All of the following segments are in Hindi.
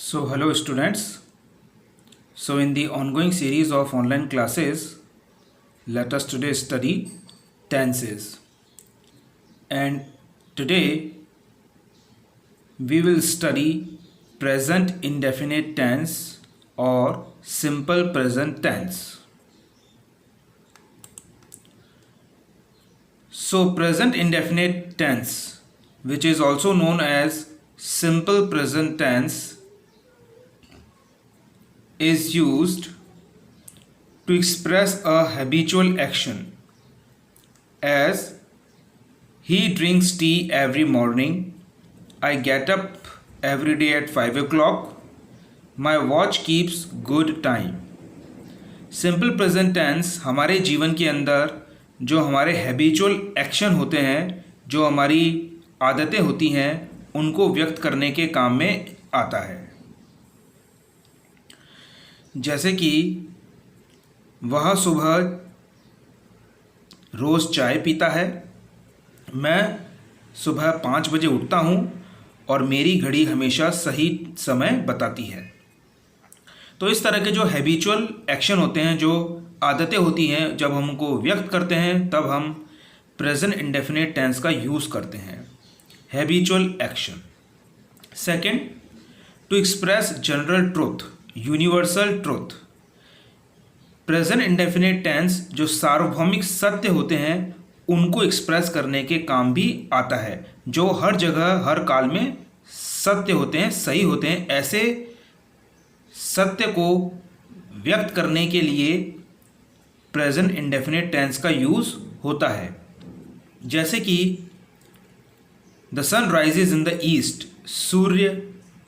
So, hello students. So, in the ongoing series of online classes, let us today study tenses. And today we will study present indefinite tense or simple present tense. So, present indefinite tense, which is also known as simple present tense, is used to express a habitual action, as he drinks tea every morning, I get up every day at 5 o'clock, my watch keeps good time. Simple present tense हमारे जीवन के अंदर जो हमारे हैबिचुअल एक्शन होते हैं, जो हमारी आदतें होती हैं, उनको व्यक्त करने के काम में आता है। जैसे कि वह सुबह रोज़ चाय पीता है, मैं सुबह 5 बजे उठता हूँ और मेरी घड़ी हमेशा सही समय बताती है। तो इस तरह के जो हैबिचुअल एक्शन होते हैं, जो आदतें होती हैं, जब हम उनको व्यक्त करते हैं तब हम प्रेजेंट इंडेफिनिट टेंस का यूज़ करते हैं। Habitual action. Second, to express general truth, universal truth. Present indefinite tense जो सार्वभौमिक सत्य होते हैं उनको एक्सप्रेस करने के काम भी आता है, जो हर जगह हर काल में सत्य होते हैं, सही होते हैं। ऐसे सत्य को व्यक्त करने के लिए प्रेजेंट इंडेफिनिट टेंस का यूज़ होता है। जैसे कि the sun rises in the east, सूर्य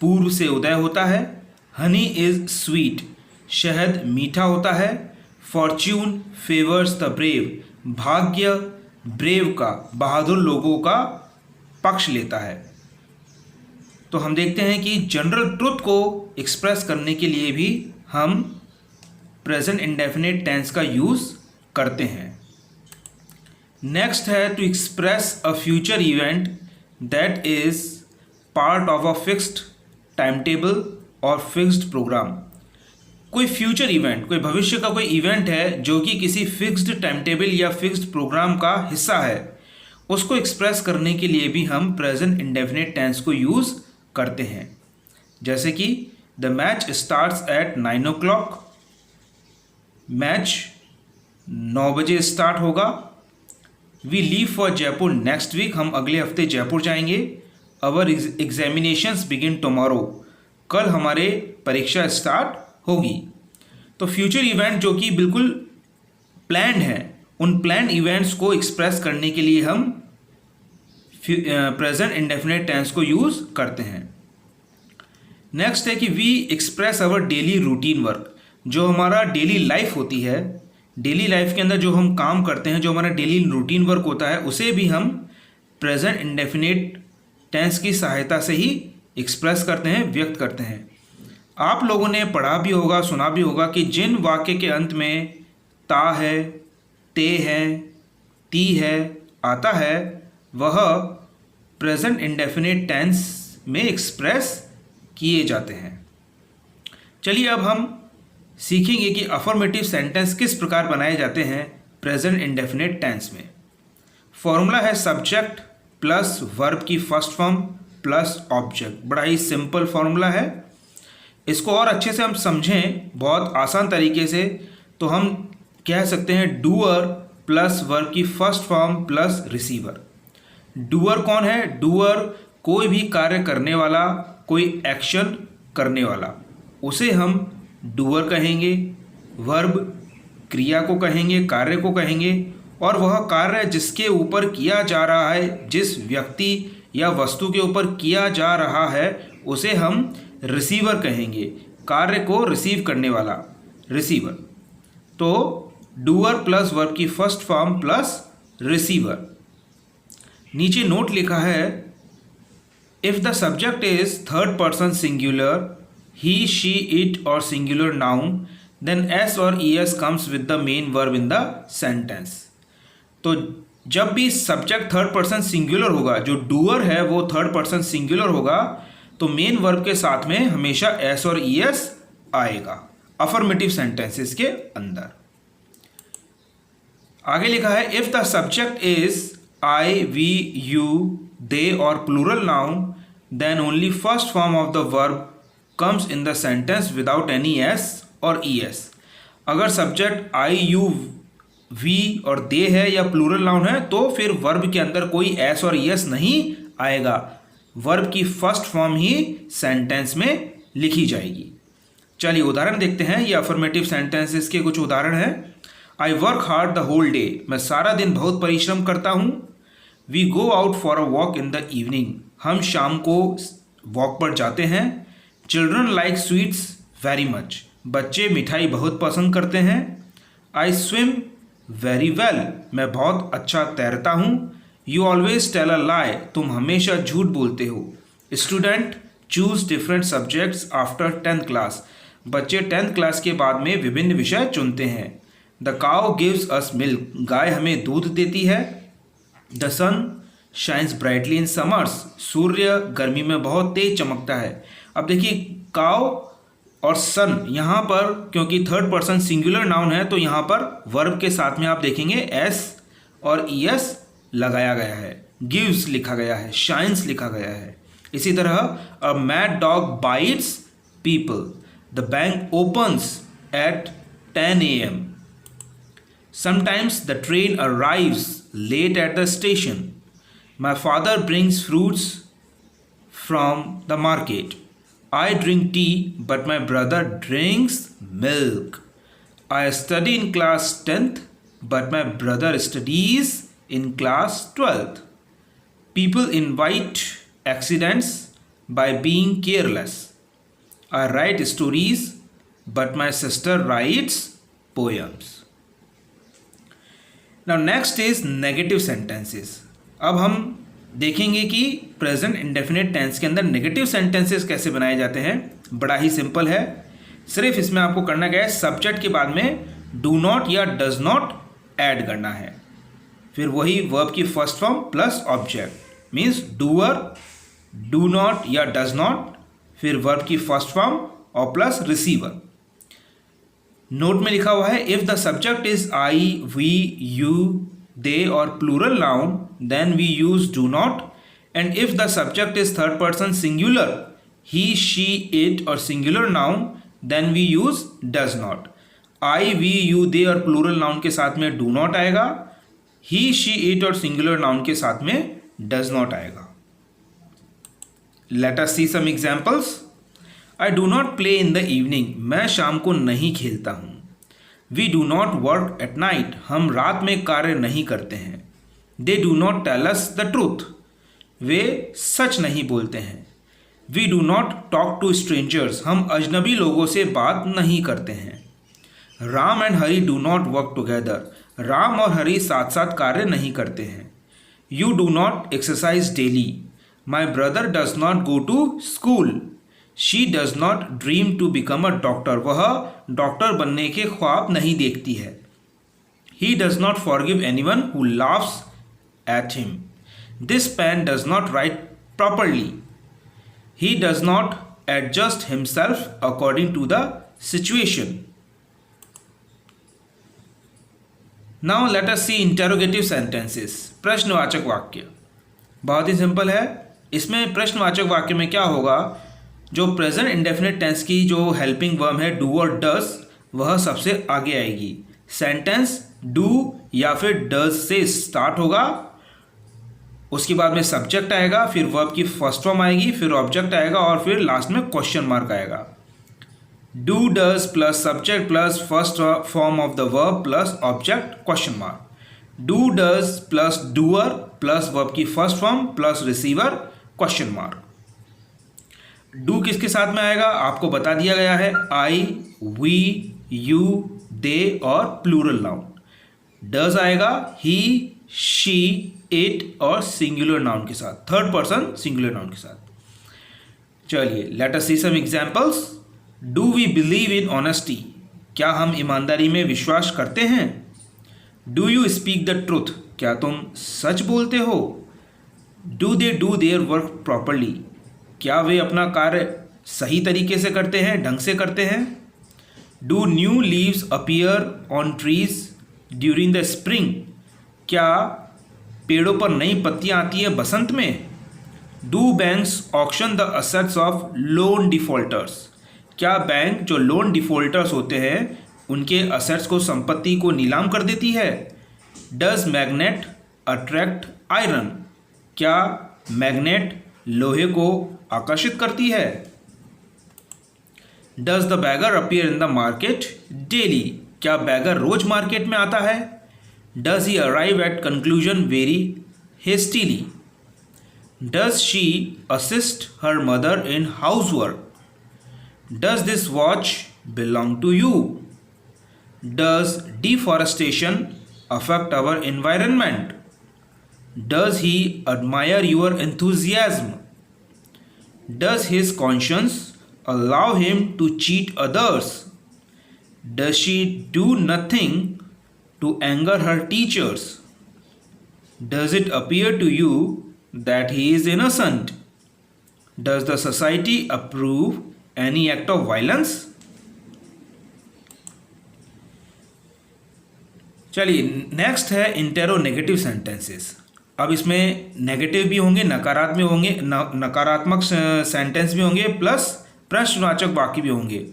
पूर्व से उदय होता है। हनी इज़ स्वीट, शहद मीठा होता है। फॉर्च्यून फेवर्स द ब्रेव, भाग्य ब्रेव का, बहादुर लोगों का पक्ष लेता है। तो हम देखते हैं कि जनरल ट्रुथ को एक्सप्रेस करने के लिए भी हम प्रेजेंट इंडेफिनिट टेंस का यूज़ करते हैं। नेक्स्ट है to express a future event that is part of a fixed time table और फिक्स्ड प्रोग्राम। कोई फ्यूचर इवेंट, कोई भविष्य का कोई इवेंट है जो कि किसी फिक्स्ड टाइम टेबल या फिक्स्ड प्रोग्राम का हिस्सा है, उसको एक्सप्रेस करने के लिए भी हम प्रेजेंट इंडेफिनिट टेंस को यूज़ करते हैं। जैसे कि the match starts at 9 o'clock, match 9 बजे स्टार्ट होगा। We leave for Jaipur next week, हम अगले हफ्ते जयपुर जाएंगे। अवर एग्जामिनेशंस बिगिन टुमारो, कल हमारे परीक्षा स्टार्ट होगी। तो फ्यूचर इवेंट जो कि बिल्कुल प्लान्ड है, उन प्लान्ड इवेंट्स को एक्सप्रेस करने के लिए हम प्रेजेंट इंडेफिनिट टेंस को यूज़ करते हैं। नेक्स्ट है कि we express our daily routine work, जो हमारा डेली लाइफ होती है, डेली लाइफ के अंदर जो हम काम करते हैं, जो हमारा डेली रूटीन वर्क होता है, उसे भी हम प्रेजेंट इंडेफिनिट टेंस की सहायता से ही एक्सप्रेस करते हैं, व्यक्त करते हैं। आप लोगों ने पढ़ा भी होगा, सुना भी होगा कि जिन वाक्य के अंत में ता है, ते है, ती है आता है, वह प्रेजेंट इंडेफिनिट टेंस में एक्सप्रेस किए जाते हैं। चलिए अब हम सीखेंगे कि अफर्मेटिव सेंटेंस किस प्रकार बनाए जाते हैं प्रेजेंट इंडेफिनिट टेंस में। फॉर्मूला है सब्जेक्ट प्लस वर्ब की फर्स्ट फॉर्म प्लस ऑब्जेक्ट। बड़ा ही सिंपल फॉर्मूला है। इसको और अच्छे से हम समझें बहुत आसान तरीके से, तो हम कह सकते हैं डूअर प्लस वर्ब की first form plus receiver. Doer कौन है? डूअर कोई भी कार्य करने वाला, कोई एक्शन करने वाला, उसे हम डूअर कहेंगे। वर्ब क्रिया को कहेंगे, कार्य को कहेंगे। और वह कार्य जिसके ऊपर किया जा रहा है, जिस व्यक्ति या वस्तु के ऊपर किया जा रहा है, उसे हम रिसीवर कहेंगे। कार्य को रिसीव करने वाला, रिसीवर। तो डूअर प्लस वर्ब की फर्स्ट फॉर्म प्लस रिसीवर। नीचे नोट लिखा है, if the subject is third person singular, he she it और सिंगुलर नाउन, देन एस और E S comes with the main verb in the sentence. तो जब भी सब्जेक्ट थर्ड पर्सन सिंगुलर होगा, जो डूअर है वो थर्ड पर्सन सिंगुलर होगा, तो मेन वर्ब के साथ में हमेशा एस और ईएस आएगा अफर्मेटिव सेंटेंसेस के अंदर। आगे लिखा है if the subject is I, we, you, they और plural noun then only first form of the verb comes in the sentence without any S और ई एस। अगर सब्जेक्ट आई, यू, वी और दे है या प्लूरल नाउन है तो फिर वर्ब के अंदर कोई एस और ई एस नहीं आएगा, वर्ब की फर्स्ट फॉर्म ही सेंटेंस में लिखी जाएगी। चलिए उदाहरण देखते हैं, ये अफर्मेटिव सेंटेंसेस के कुछ उदाहरण हैं। I work hard the whole day, मैं सारा दिन बहुत परिश्रम करता हूँ। We go out for a walk in the evening, हम शाम को वॉक पर जाते हैं। Children like sweets very much, बच्चे मिठाई बहुत पसंद करते हैं। आई स्विम वेरी वेल, मैं बहुत अच्छा तैरता हूँ। यू ऑलवेज टेल अ लाई, तुम हमेशा झूठ बोलते हो। Student choose different subjects after 10th class, बच्चे 10th क्लास के बाद में विभिन्न विषय चुनते हैं। The cow gives us milk, गाय हमें दूध देती है। The sun shines brightly in summers, सूर्य गर्मी में बहुत तेज चमकता है। अब देखिए काउ और सन यहाँ पर क्योंकि थर्ड पर्सन सिंगुलर नाउन है तो यहाँ पर वर्ब के साथ में आप देखेंगे एस और ई एस लगाया गया है। गिव्स लिखा गया है, शाइन्स लिखा गया है। इसी तरह a mad dog bites people, the bank opens at 10 AM। Sometimes the train arrives late at the station. My father brings fruits from the market. I drink tea, but my brother drinks milk. I study in class 10th, but my brother studies in class 12th. People invite accidents by being careless. I write stories, but my sister writes poems. Now next is negative sentences. अब हम देखेंगे कि प्रेजेंट इंडेफिनिट टेंस के अंदर नेगेटिव सेंटेंसेस कैसे बनाए जाते हैं। बड़ा ही सिंपल है, सिर्फ इसमें आपको करना क्या है, सब्जेक्ट के बाद में डू नॉट या डज नॉट ऐड करना है, फिर वही वर्ब की first form plus object means doer, do not या डज नॉट, फिर वर्ब की फर्स्ट फॉर्म और प्लस रिसीवर। नोट में लिखा हुआ है if the subject is I, we, you, they और plural noun then we use do not, and if the subject is third person singular he, she, it और singular noun then we use does not। I, we, you, they और plural noun के साथ में do not आएगा, he, she, it और singular noun के साथ में does not आएगा। Let us see some examples। I do not play in the evening, मैं शाम को नहीं खेलता हूँ। We do not work at night, हम रात में कार्य नहीं करते हैं। They do not tell us the truth, वे सच नहीं बोलते हैं। We do not talk to strangers, हम अजनबी लोगों से बात नहीं करते हैं। Ram and Hari do not work together, Ram और हरी साथ साथ कार्य नहीं करते हैं। You do not exercise daily, my brother does not go to school, she does not dream to become a doctor, वह डॉक्टर बनने के ख्वाब नहीं देखती है। He does not forgive anyone who laughs at him, this pen does not write properly, he does not adjust himself according to the situation। Now let us see interrogative sentences, प्रश्नवाचक वाक्य। बहुत ही सिंपल है, इसमें प्रश्नवाचक वाक्य में क्या होगा, जो प्रेजेंट इंडेफिनिट टेंस की जो हेल्पिंग वर्ब है डू और डज वह सबसे आगे आएगी। सेंटेंस डू या फिर डज से स्टार्ट होगा, उसके बाद में सब्जेक्ट आएगा, फिर वर्ब की फर्स्ट फॉर्म आएगी, फिर ऑब्जेक्ट आएगा और फिर लास्ट में क्वेश्चन मार्क आएगा। Do does plus subject plus first form of the verb plus object question mark. Do does plus doer plus verb की first form plus receiver question mark. Do किसके साथ में आएगा आपको बता दिया गया है, आई, वी, यू, दे और प्लूरल नाउन। डज आएगा ही, शी, इट और सिंगुलर नाउन के साथ, थर्ड पर्सन सिंगुलर नाउन के साथ। चलिए let us see some examples. Do we believe in honesty, क्या हम ईमानदारी में विश्वास करते हैं। Do you speak the truth, क्या तुम सच बोलते हो। Do they do their work properly, क्या वे अपना कार्य सही तरीके से करते हैं, ढंग से करते हैं? Do new leaves appear on trees during the spring? क्या पेड़ों पर नई पत्तियां आती है बसंत में? Do banks auction the assets of loan defaulters? क्या बैंक जो लोन डिफॉल्टर्स होते हैं उनके असेट्स को, संपत्ति को नीलाम कर देती है? Does magnet attract iron? क्या मैग्नेट लोहे को आकर्षित करती है? Does the beggar appear in the market daily? क्या बैगर रोज मार्केट में आता है? Does he arrive at conclusion very hastily? Does she assist her mother in house work? Does this watch belong to you? Does deforestation affect our environment? Does he admire your enthusiasm? Does his conscience allow him to cheat others? Does she do nothing to anger her teachers? Does it appear to you that he is innocent? Does the society approve any act of violence? चलिए, नेक्स्ट है इंटेरोनेगेटिव सेंटेंसेस। अब इसमें नेगेटिव भी होंगे, नकारात्मक सेंटेंस भी होंगे, प्लस प्रश्नवाचक वाक्य भी होंगे।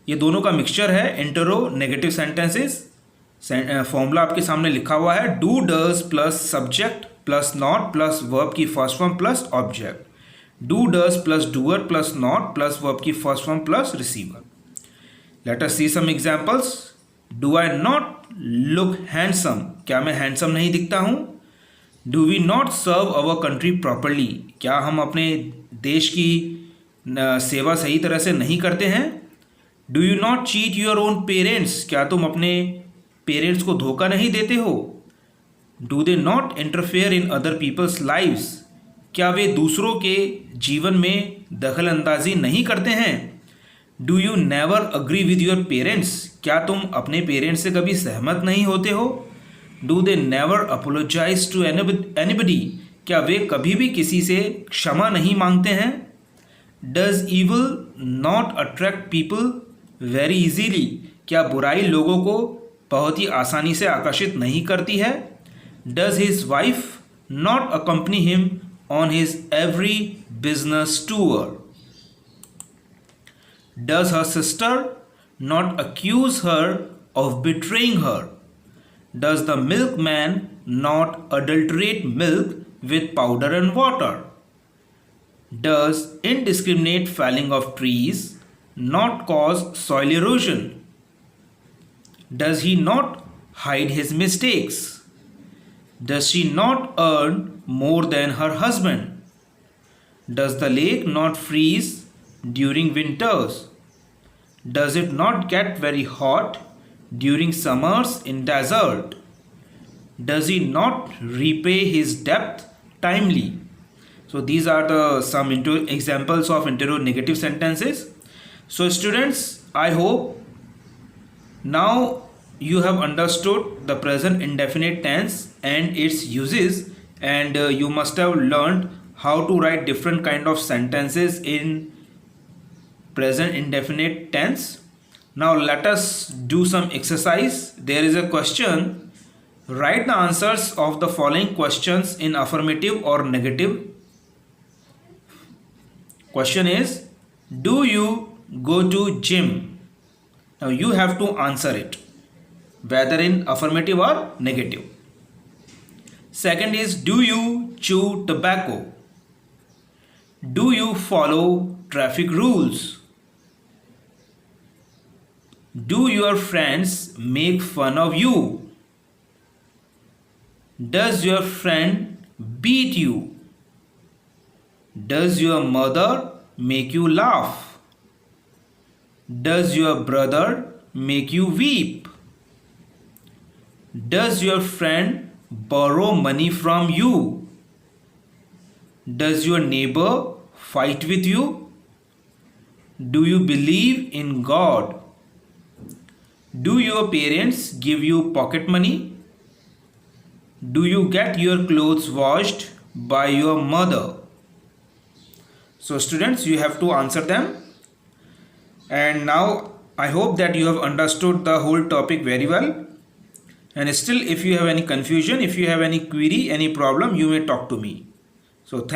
ये दोनों का मिक्सचर है इंटेरोनेगेटिव सेंटेंसेस। फॉर्मूला आपके सामने लिखा हुआ है, do does plus subject plus not plus verb की first form plus object. Do does plus doer plus not plus verb की first form plus receiver. Let us see some examples. Do I not look handsome? क्या मैं हैंडसम नहीं दिखता हूँ? Do we not serve our country properly? क्या हम अपने देश की सेवा सही तरह से नहीं करते हैं? Do you not cheat your own parents? क्या तुम अपने पेरेंट्स को धोखा नहीं देते हो? Do they not interfere in other people's lives? क्या वे दूसरों के जीवन में दखल अंदाजी नहीं करते हैं? Do you never agree with your parents? क्या तुम अपने पेरेंट्स से कभी सहमत नहीं होते हो? Do they never apologise to anybody? क्या वे कभी भी किसी से क्षमा नहीं मांगते हैं? Does evil not attract people very easily? क्या बुराई लोगों को बहुत ही आसानी से आकर्षित नहीं करती है? Does his wife not accompany him on his every business tour? Does her sister not accuse her of betraying her? Does the milkman not adulterate milk with powder and water? Does indiscriminate felling of trees not cause soil erosion? Does he not hide his mistakes? Does she not earn more than her husband? Does the lake not freeze during winters? Does it not get very hot during summers in desert? Does he not repay his debt timely? So these are the some examples of interrogative sentences. So students, I hope now you have understood the present indefinite tense and its uses, and you must have learned how to write different kind of sentences in present indefinite tense. Now let us do some exercise. There is a question. Write the answers of the following questions in affirmative or negative. Question is, do you go to gym? Now you have to answer it, whether in affirmative or negative. Second is, do you chew tobacco? Do you follow traffic rules? Do your friends make fun of you? Does your friend beat you? Does your mother make you laugh? Does your brother make you weep? Does your friend borrow money from you? Does your neighbor fight with you? Do you believe in God? Do your parents give you pocket money? Do you get your clothes washed by your mother? So students, you have to answer them. And now I hope that you have understood the whole topic very well. And still, if you have any confusion, if you have any query, any problem, you may talk to me. So thank